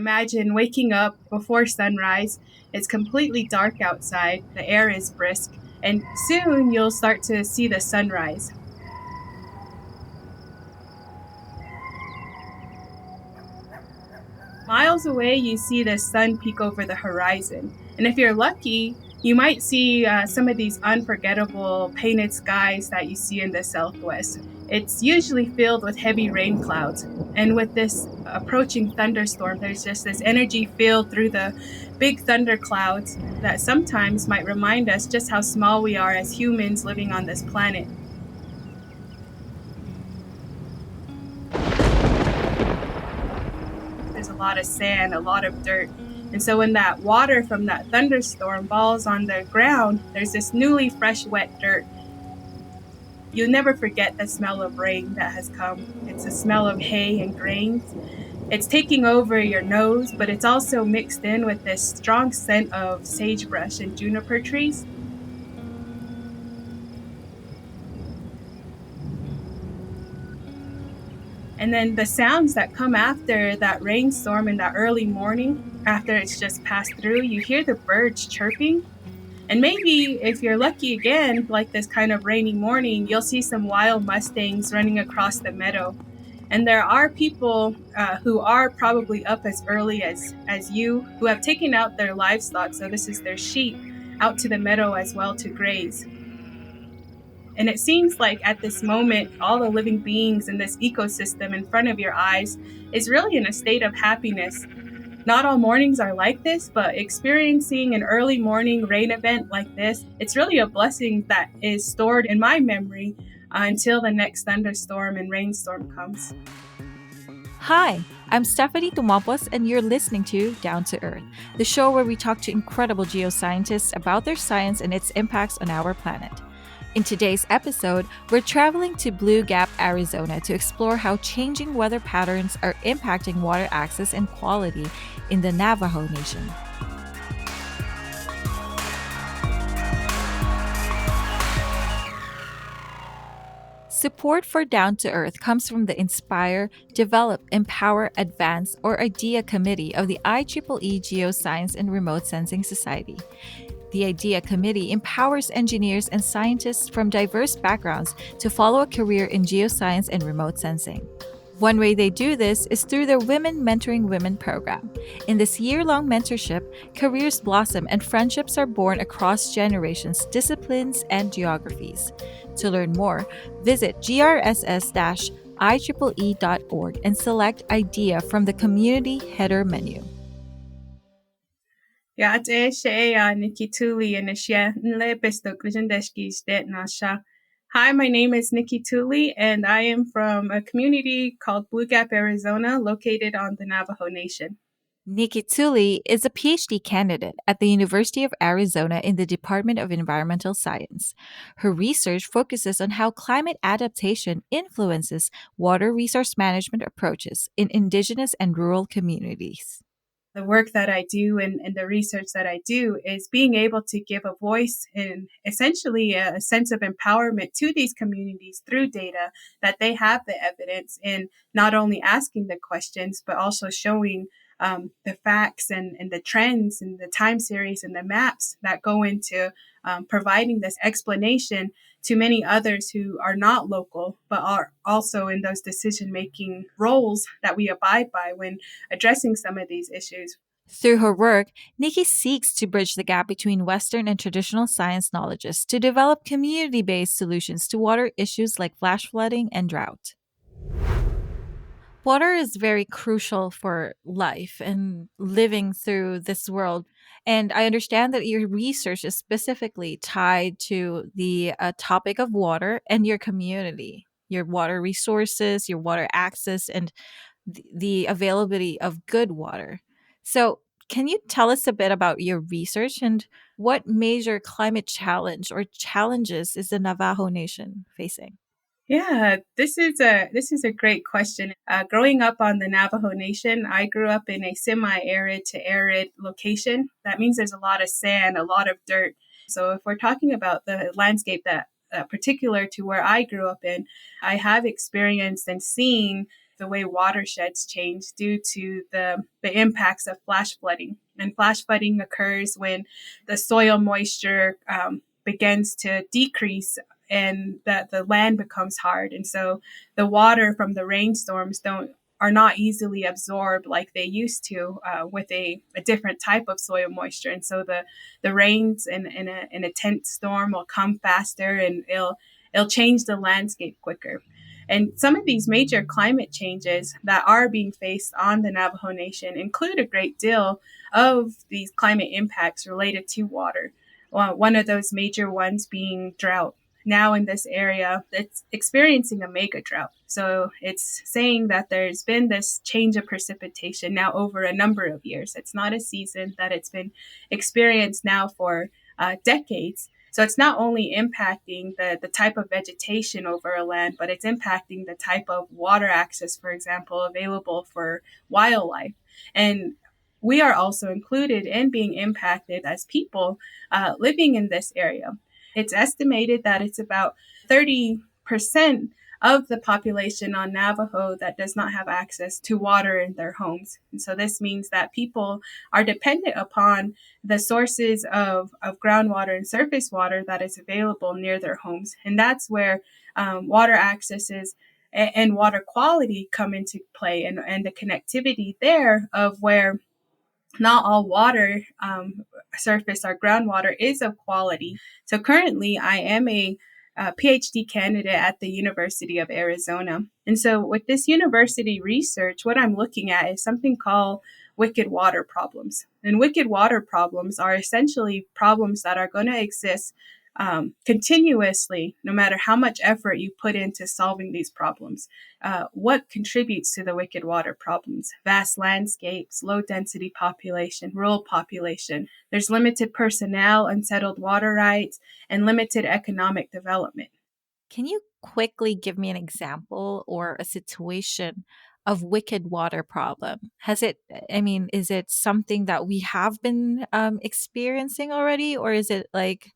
Imagine waking up before sunrise. It's completely dark outside, the air is brisk, and soon you'll start to see the sunrise. Miles away, you see the sun peek over the horizon. And if you're lucky, you might see some of these unforgettable painted skies that you see in the southwest. It's usually filled with heavy rain clouds. And with this approaching thunderstorm, there's just this energy field through the big thunder clouds that sometimes might remind us just how small we are as humans living on this planet. There's a lot of sand, a lot of dirt. And so when that water from that thunderstorm falls on the ground, there's this newly fresh, wet dirt. You'll never forget the smell of rain that has come. It's a smell of hay and grains. It's taking over your nose, but it's also mixed in with this strong scent of sagebrush and juniper trees. And then the sounds that come after that rainstorm in that early morning, after it's just passed through, you hear the birds chirping. And maybe if you're lucky again, like this kind of rainy morning, you'll see some wild mustangs running across the meadow. And there are people who are probably up as early as you, who have taken out their livestock, so this is their sheep, out to the meadow as well to graze. And it seems like at this moment, all the living beings in this ecosystem in front of your eyes is really in a state of happiness. Not all mornings are like this, but experiencing an early morning rain event like this, it's really a blessing that is stored in my memory until the next thunderstorm and rainstorm comes. Hi, I'm Stephanie Tumapos, and you're listening to Down to Earth, the show where we talk to incredible geoscientists about their science and its impacts on our planet. In today's episode, we're traveling to Blue Gap, Arizona to explore how changing weather patterns are impacting water access and quality in the Navajo Nation. Support for Down to Earth comes from the Inspire, Develop, Empower, Advance, or IDEA Committee of the IEEE Geoscience and Remote Sensing Society. The IDEA Committee empowers engineers and scientists from diverse backgrounds to follow a career in geoscience and remote sensing. One way they do this is through their Women Mentoring Women program. In this year-long mentorship, careers blossom and friendships are born across generations, disciplines, and geographies. To learn more, visit grss-ieee.org and select IDEA from the Community header menu. Nikki Tulley and Hi, my name is Nikki Tulley, and I am from a community called Blue Gap, Arizona, located on the Navajo Nation. Nikki Tulley is a Ph.D. candidate at the University of Arizona in the Department of Environmental Science. Her research focuses on how climate adaptation influences water resource management approaches in indigenous and rural communities. The work that I do and the research that I do is being able to give a voice and essentially a sense of empowerment to these communities through data that they have the evidence in not only asking the questions, but also showing the facts and the trends and the time series and the maps that go into providing this explanation to many others who are not local, but are also in those decision-making roles that we abide by when addressing some of these issues. Through her work, Nikki seeks to bridge the gap between Western and traditional science knowledges to develop community-based solutions to water issues like flash flooding and drought. Water is very crucial for life and living through this world. And I understand that your research is specifically tied to the topic of water and your community, your water resources, your water access, and the availability of good water. So, can you tell us a bit about your research and what major climate challenge or challenges is the Navajo Nation facing? Yeah, this is a great question. Growing up on the Navajo Nation, I grew up in a semi-arid to arid location. That means there's a lot of sand, a lot of dirt. So if we're talking about the landscape that particular to where I grew up in, I have experienced and seen the way watersheds change due to the impacts of flash flooding. And flash flooding occurs when the soil moisture begins to decrease and that the land becomes hard. And so the water from the rainstorms don't are not easily absorbed like they used to with a different type of soil moisture. And so the rains in a tense storm will come faster and it'll change the landscape quicker. And some of these major climate changes that are being faced on the Navajo Nation include a great deal of these climate impacts related to water. One of those major ones being drought. Now in this area, it's experiencing a mega drought. So it's saying that there's been this change of precipitation now over a number of years. It's not a season, that it's been experienced now for decades. So it's not only impacting the type of vegetation over a land, but it's impacting the type of water access, for example, available for wildlife. And we are also included in being impacted as people living in this area. It's estimated that it's about 30% of the population on Navajo that does not have access to water in their homes. And so this means that people are dependent upon the sources of groundwater and surface water that is available near their homes. And that's where water accesses and water quality come into play, and the connectivity there of where not all water, surface or groundwater, is of quality. So currently, I am a PhD candidate at the University of Arizona. And so, with this university research, what I'm looking at is something called wicked water problems. And wicked water problems are essentially problems that are going to exist continuously, no matter how much effort you put into solving these problems. What contributes to the wicked water problems? Vast landscapes, low density population, rural population. There's limited personnel, unsettled water rights, and limited economic development. Can you quickly give me an example or a situation of wicked water problem? Is it something that we have been experiencing already, or is it like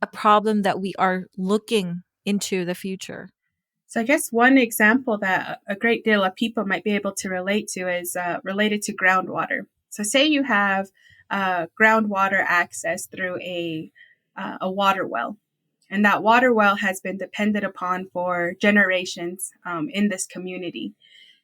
a problem that we are looking into the future? So I guess one example that a great deal of people might be able to relate to is related to groundwater. So say you have groundwater access through a water well, and that water well has been depended upon for generations in this community.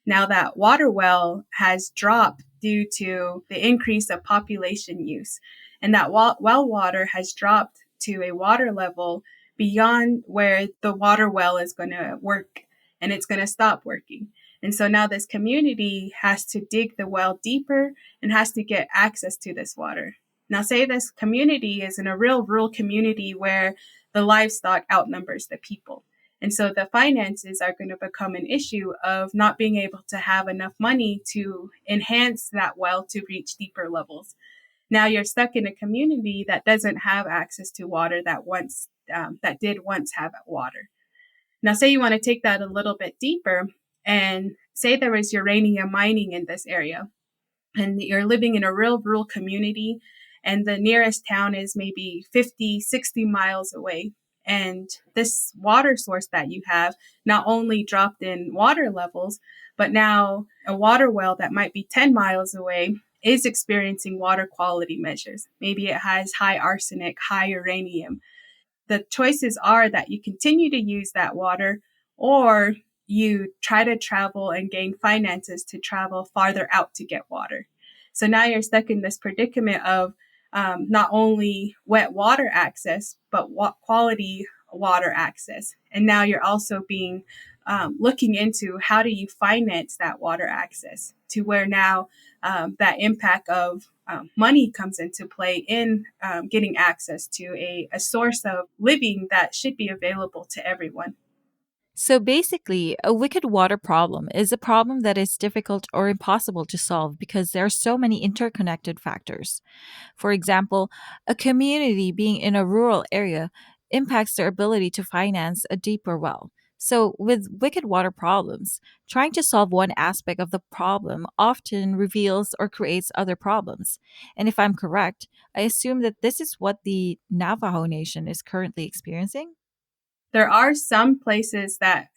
Now that water well has dropped due to the increase of population use, and that well water has dropped to a water level beyond where the water well is going to work, and it's going to stop working. And so now this community has to dig the well deeper and has to get access to this water. Now, say this community is in a real rural community where the livestock outnumbers the people. And so the finances are going to become an issue of not being able to have enough money to enhance that well to reach deeper levels. Now you're stuck in a community that doesn't have access to water that did once have water. Now, say you want to take that a little bit deeper and say there was uranium mining in this area, and you're living in a real rural community, and the nearest town is maybe 50, 60 miles away. And this water source that you have not only dropped in water levels, but now a water well that might be 10 miles away is experiencing water quality measures. Maybe it has high arsenic, high uranium. The choices are that you continue to use that water, or you try to travel and gain finances to travel farther out to get water. So now you're stuck in this predicament of not only wet water access, but quality water access. And now you're also being looking into how do you finance that water access, to where now that impact of money comes into play in getting access to a source of living that should be available to everyone. So basically, a wicked water problem is a problem that is difficult or impossible to solve because there are so many interconnected factors. For example, a community being in a rural area impacts their ability to finance a deeper well. So, with wicked water problems, trying to solve one aspect of the problem often reveals or creates other problems. And if I'm correct, I assume that this is what the Navajo Nation is currently experiencing. There are some places that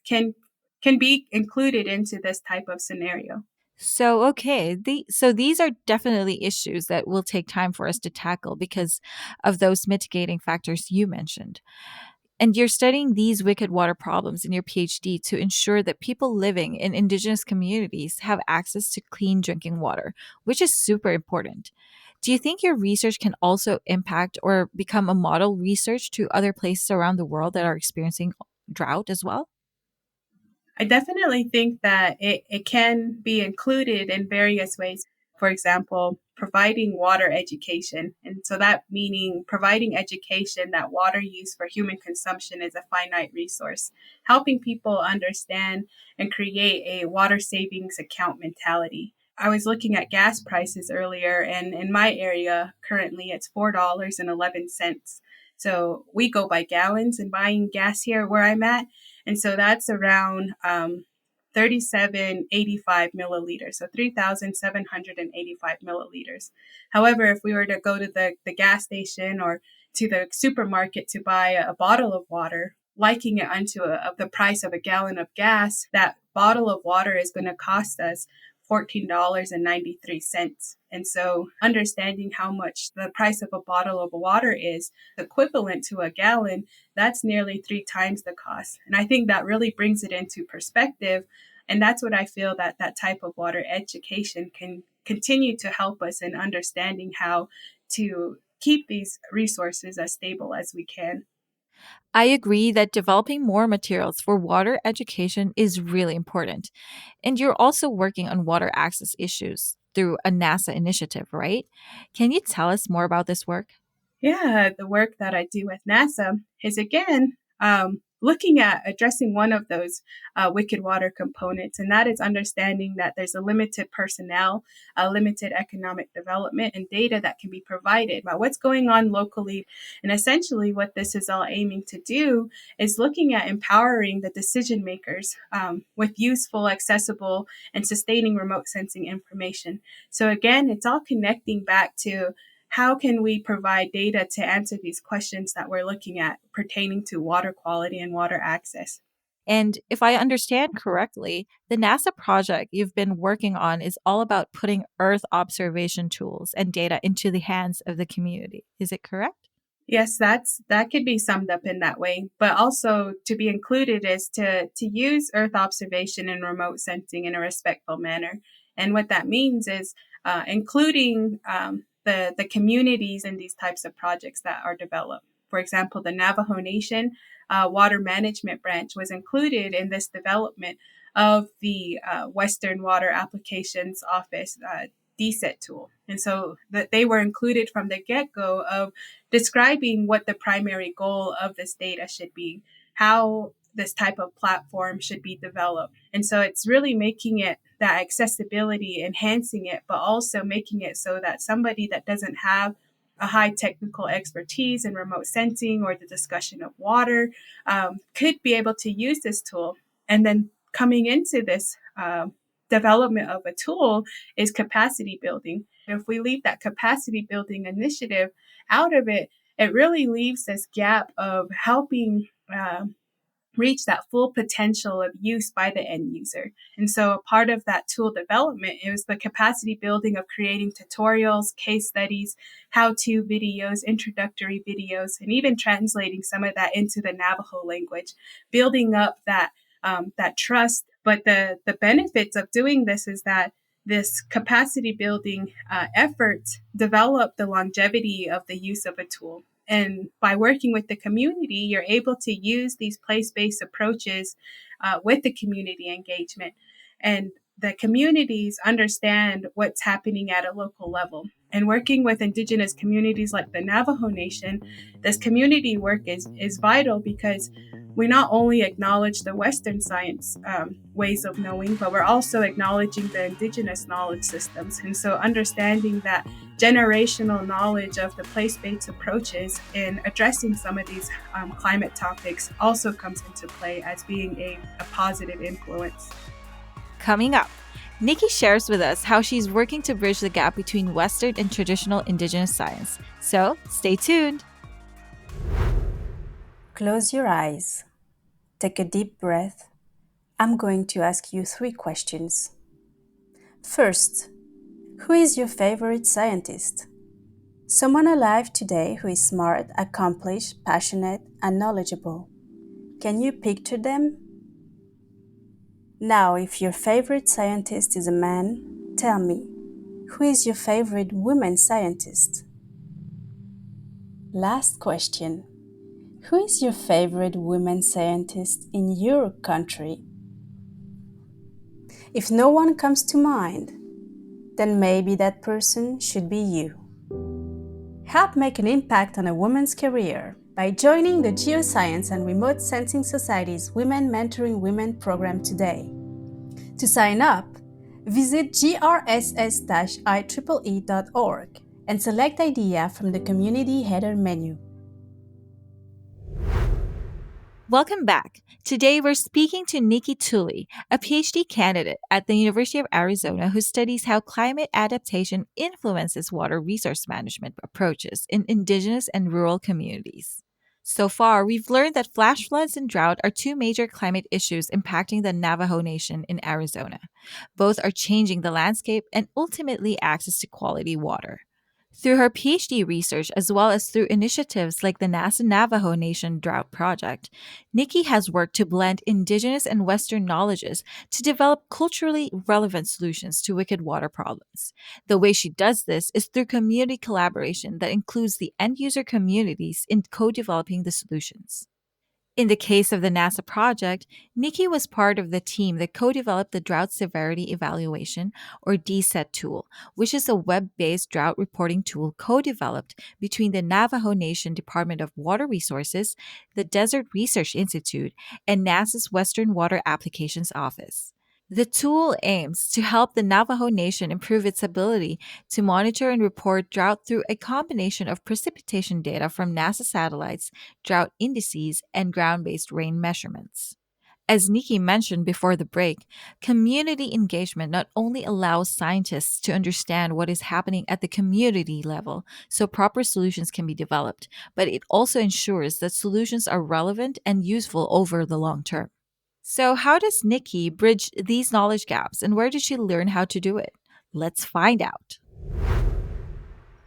can be included into this type of scenario. So, okay, so these are definitely issues that will take time for us to tackle because of those mitigating factors you mentioned. And you're studying these wicked water problems in your PhD to ensure that people living in indigenous communities have access to clean drinking water, which is super important. Do you think your research can also impact or become a model research to other places around the world that are experiencing drought as well? I definitely think that it can be included in various ways. For example, providing water education. And so that meaning providing education that water use for human consumption is a finite resource, helping people understand and create a water savings account mentality. I was looking at gas prices earlier, and in my area currently it's $4.11. So we go by gallons in buying gas here where I'm at. And so that's around 3785 milliliters, so 3,785 milliliters. However, if we were to go to the gas station or to the supermarket to buy a bottle of water, liking it unto the price of a gallon of gas, that bottle of water is going to cost us $14.93. And so understanding how much the price of a bottle of water is equivalent to a gallon, that's nearly 3 times the cost. And I think that really brings it into perspective. And that's what I feel that that type of water education can continue to help us in understanding how to keep these resources as stable as we can. I agree that developing more materials for water education is really important. And you're also working on water access issues through a NASA initiative, right? Can you tell us more about this work? Yeah, the work that I do with NASA is again looking at addressing one of those wicked water components, and that is understanding that there's a limited personnel, a limited economic development, and data that can be provided about what's going on locally. And essentially, what this is all aiming to do is looking at empowering the decision makers with useful, accessible, and sustaining remote sensing information. So, again, it's all connecting back to how can we provide data to answer these questions that we're looking at pertaining to water quality and water access? And if I understand correctly, the NASA project you've been working on is all about putting Earth observation tools and data into the hands of the community. Is it correct? Yes, that could be summed up in that way. But also to be included is to use Earth observation and remote sensing in a respectful manner. And what that means is including the communities in these types of projects that are developed. For example, the Navajo Nation water management branch was included in this development of the Western Water Applications Office DSET tool. And so that they were included from the get-go of describing what the primary goal of this data should be, how this type of platform should be developed. And so it's really making it that accessibility, enhancing it, but also making it so that somebody that doesn't have a high technical expertise in remote sensing or the discussion of water could be able to use this tool. And then coming into this development of a tool is capacity building. If we leave that capacity building initiative out of it, it really leaves this gap of helping reach that full potential of use by the end user. And so a part of that tool development is the capacity building of creating tutorials, case studies, how-to videos, introductory videos, and even translating some of that into the Navajo language, building up that trust. But the benefits of doing this is that this capacity building efforts develop the longevity of the use of a tool. And by working with the community, you're able to use these place-based approaches with the community engagement. And the communities understand what's happening at a local level. And working with indigenous communities like the Navajo Nation, this community work is vital because we not only acknowledge the Western science ways of knowing, but we're also acknowledging the indigenous knowledge systems. And so understanding that generational knowledge of the place-based approaches in addressing some of these climate topics also comes into play as being a positive influence. Coming up, Nikki shares with us how she's working to bridge the gap between Western and traditional Indigenous science. So stay tuned. Close your eyes, take a deep breath, I'm going to ask you 3 questions. First, who is your favorite scientist? Someone alive today who is smart, accomplished, passionate, and knowledgeable. Can you picture them? Now, if your favorite scientist is a man, tell me, who is your favorite woman scientist? Last question. Who is your favorite woman scientist in your country? If no one comes to mind, then maybe that person should be you. Help make an impact on a woman's career by joining the Geoscience and Remote Sensing Society's Women Mentoring Women program today. To sign up, visit grss-ieee.org and select Idea from the Community Header menu. Welcome back. Today we're speaking to Nikki Tulley, a PhD candidate at the University of Arizona who studies how climate adaptation influences water resource management approaches in indigenous and rural communities. So far, we've learned that flash floods and drought are two major climate issues impacting the Navajo Nation in Arizona. Both are changing the landscape and ultimately access to quality water. Through her PhD research, as well as through initiatives like the NASA Navajo Nation Drought Project, Nikki has worked to blend Indigenous and Western knowledges to develop culturally relevant solutions to wicked water problems. The way she does this is through community collaboration that includes the end user communities in co developing the solutions. In the case of the NASA project, Nikki was part of the team that co developed the Drought Severity Evaluation, or DSET tool, which is a web based drought reporting tool co developed between the Navajo Nation Department of Water Resources, the Desert Research Institute, and NASA's Western Water Applications Office. The tool aims to help the Navajo Nation improve its ability to monitor and report drought through a combination of precipitation data from NASA satellites, drought indices, and ground based rain measurements. As Nikki mentioned before the break, community engagement not only allows scientists to understand what is happening at the community level so proper solutions can be developed, but it also ensures that solutions are relevant and useful over the long term. So, how does Nikki bridge these knowledge gaps and where did she learn how to do it? Let's find out.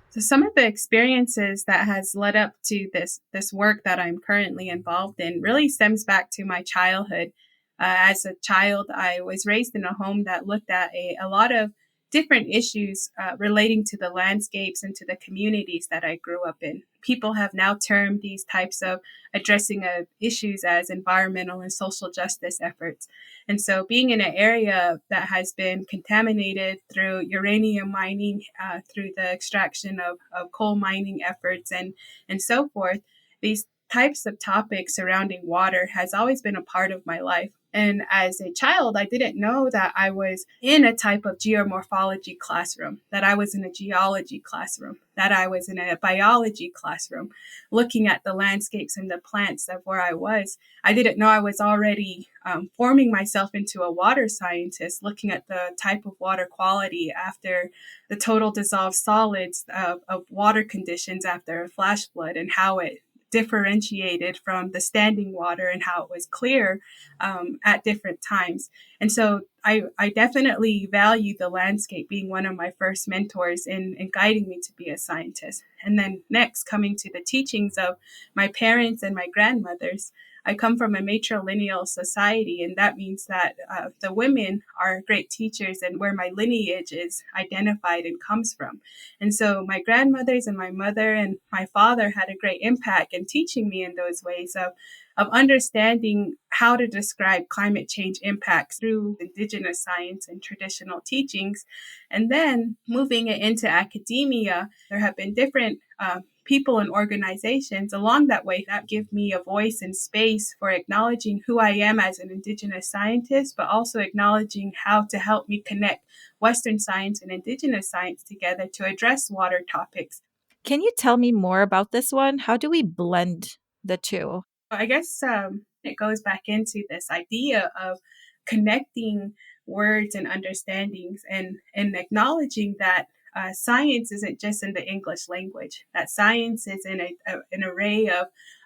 So some of the experiences that has led up to this work that I'm currently involved in really stems back to my childhood. As a child, I was raised in a home that looked at a lot of different issues relating to the landscapes and to the communities that I grew up in. People have now termed these types of addressing of issues as environmental and social justice efforts. And so, being in an area that has been contaminated through uranium mining, through the extraction of coal mining efforts, and so forth, these types of topics surrounding water has always been a part of my life. And as a child, I didn't know that I was in a type of geomorphology classroom, that I was in a geology classroom, that I was in a biology classroom, looking at the landscapes and the plants of where I was. I didn't know I was already forming myself into a water scientist, looking at the type of water quality after the total dissolved solids of water conditions after a flash flood and how it differentiated from the standing water and how it was clear at different times. And so I definitely value the landscape being one of my first mentors in guiding me to be a scientist. And then next, coming to the teachings of my parents and my grandmothers. I come from a matrilineal society, and that means that the women are great teachers and where my lineage is identified and comes from. And so my grandmothers and my mother and my father had a great impact in teaching me in those ways of understanding how to describe climate change impacts through indigenous science and traditional teachings. And then moving it into academia, there have been different people and organizations along that way that give me a voice and space for acknowledging who I am as an indigenous scientist, but also acknowledging how to help me connect Western science and indigenous science together to address water topics. Can you tell me more about this one? How do we blend the two? I guess it goes back into this idea of connecting words and understandings and acknowledging that science isn't just in the English language, that science is in an array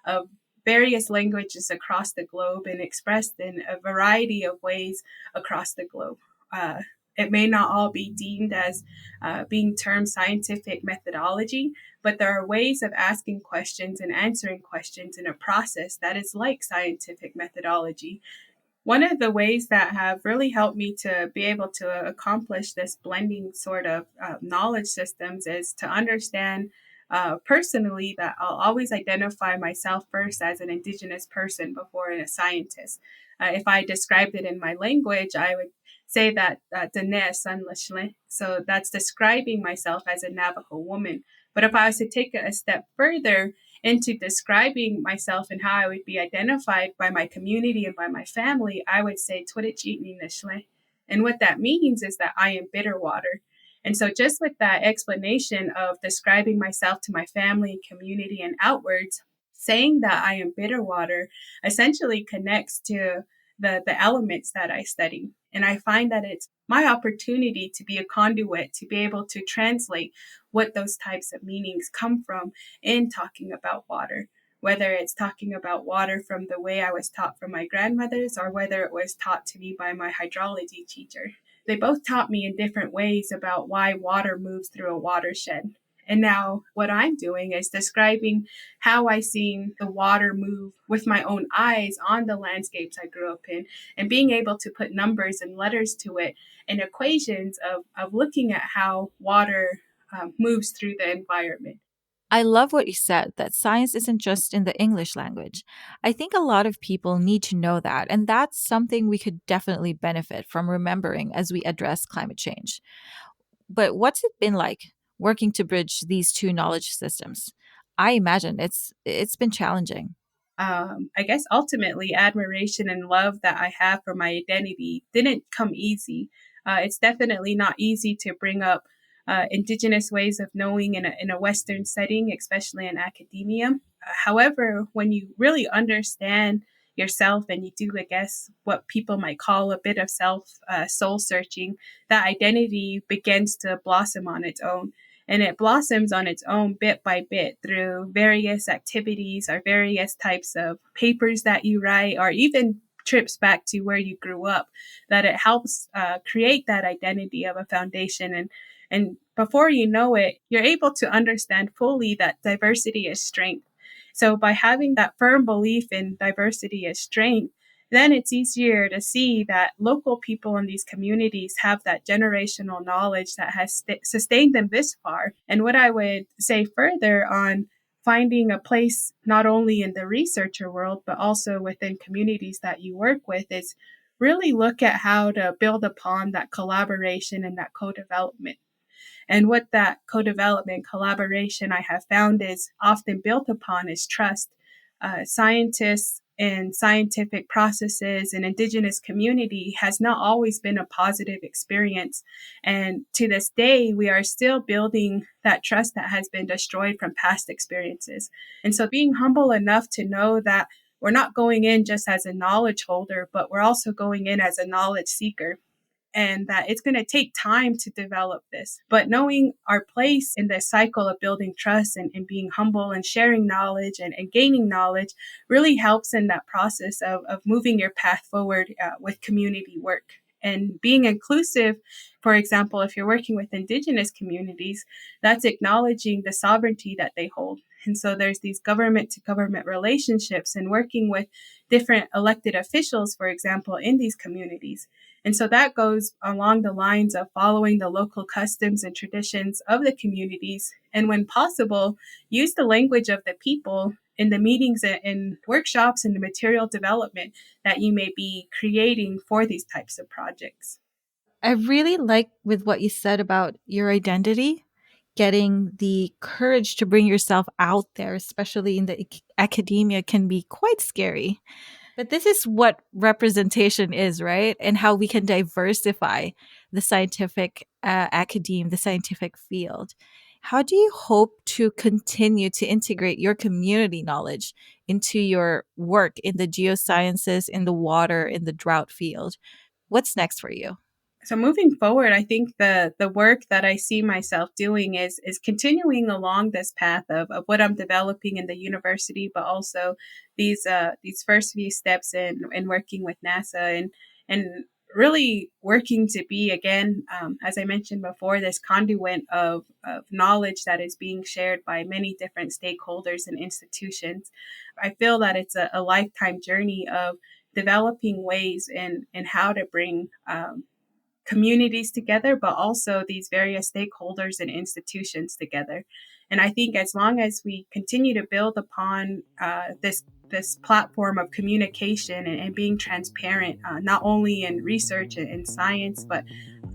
of various languages across the globe and expressed in a variety of ways across the globe. Uh, it may not all be deemed as being termed scientific methodology, but there are ways of asking questions and answering questions in a process that is like scientific methodology. One of the ways that have really helped me to be able to accomplish this blending sort of knowledge systems is to understand personally that I'll always identify myself first as an Indigenous person before a scientist. If I described it in my language, I would say that Dene San Lashle. So that's describing myself as a Navajo woman. But if I was to take it a step further, into describing myself and how I would be identified by my community and by my family, I would say Twitchitni Nishle. And what that means is that I am bitter water. And so just with that explanation of describing myself to my family, community, and outwards, saying that I am bitter water essentially connects to the elements that I study. And I find that it's my opportunity to be a conduit, to be able to translate what those types of meanings come from in talking about water, whether it's talking about water from the way I was taught from my grandmothers or whether it was taught to me by my hydrology teacher. They both taught me in different ways about why water moves through a watershed. And now what I'm doing is describing how I seen the water move with my own eyes on the landscapes I grew up in and being able to put numbers and letters to it and equations of looking at how water moves through the environment. I love what you said that science isn't just in the English language. I think a lot of people need to know that, and that's something we could definitely benefit from remembering as we address climate change. But what's it been like working to bridge these two knowledge systems? I imagine it's been challenging. I guess ultimately admiration and love that I have for my identity didn't come easy. It's definitely not easy to bring up indigenous ways of knowing in a Western setting, especially in academia. However, when you really understand yourself and you do, I guess, what people might call a bit of self soul searching, that identity begins to blossom on its own. And it blossoms on its own bit by bit through various activities or various types of papers that you write, or even trips back to where you grew up, that it helps create that identity of a foundation. And before you know it, you're able to understand fully that diversity is strength. So by having that firm belief in diversity as strength, then it's easier to see that local people in these communities have that generational knowledge that has sustained them this far. And what I would say further on finding a place not only in the researcher world, but also within communities that you work with is really look at how to build upon that collaboration and that co-development. And what that co development collaboration I have found is often built upon is trust. Scientists and scientific processes and indigenous community has not always been a positive experience. And to this day, we are still building that trust that has been destroyed from past experiences. And so being humble enough to know that we're not going in just as a knowledge holder, but we're also going in as a knowledge seeker, and that it's going to take time to develop this. But knowing our place in this cycle of building trust and being humble and sharing knowledge and gaining knowledge really helps in that process of moving your path forward with community work. And being inclusive, for example, if you're working with Indigenous communities, that's acknowledging the sovereignty that they hold. And so there's these government to government relationships and working with different elected officials, for example, in these communities. And so that goes along the lines of following the local customs and traditions of the communities. And when possible, use the language of the people in the meetings and workshops and the material development that you may be creating for these types of projects. I really like with what you said about your identity, getting the courage to bring yourself out there, especially in the academia, can be quite scary. But this is what representation is, right? And how we can diversify the scientific academe, the scientific field. How do you hope to continue to integrate your community knowledge into your work in the geosciences, in the water, in the drought field? What's next for you? So moving forward, I think the work that I see myself doing is continuing along this path of what I'm developing in the university, but also these first few steps in working with NASA and really working to be, again, as I mentioned before, this conduit of knowledge that is being shared by many different stakeholders and institutions. I feel that it's a lifetime journey of developing ways in how to bring communities together, but also these various stakeholders and institutions together. And I think as long as we continue to build upon this platform of communication and being transparent, not only in research and science, but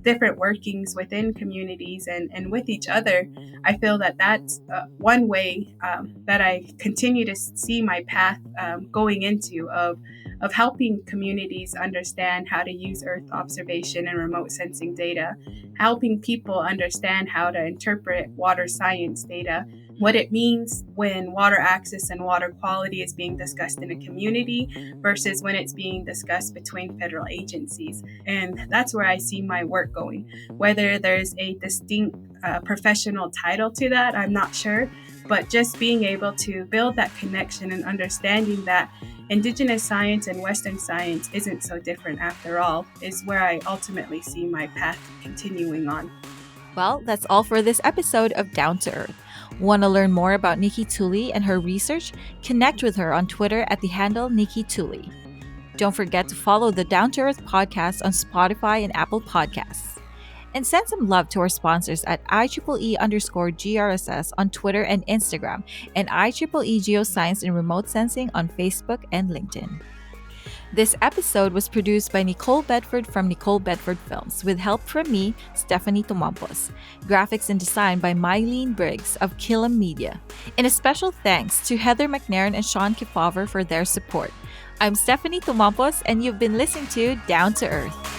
different workings within communities and with each other, I feel that that's one way that I continue to see my path going into of helping communities understand how to use Earth observation and remote sensing data, helping people understand how to interpret water science data, what it means when water access and water quality is being discussed in a community versus when it's being discussed between federal agencies. And that's where I see my work going. Whether there's a distinct professional title to that, I'm not sure, but just being able to build that connection and understanding that Indigenous science and Western science isn't so different after all is where I ultimately see my path continuing on. Well, that's all for this episode of Down to Earth. Want to learn more about Nikki Tulley and her research? Connect with her on Twitter at the handle Nikki Tulley. Don't forget to follow the Down to Earth podcast on Spotify and Apple Podcasts. And send some love to our sponsors at IEEE_GRSS on Twitter and Instagram, and IEEE Geoscience and Remote Sensing on Facebook and LinkedIn. This episode was produced by Nicole Bedford from Nicole Bedford Films, with help from me, Stephanie Tumampos. Graphics and design by Mylene Briggs of Killam Media. And a special thanks to Heather McNairn and Sean Kefauver for their support. I'm Stephanie Tumampos, and you've been listening to Down to Earth.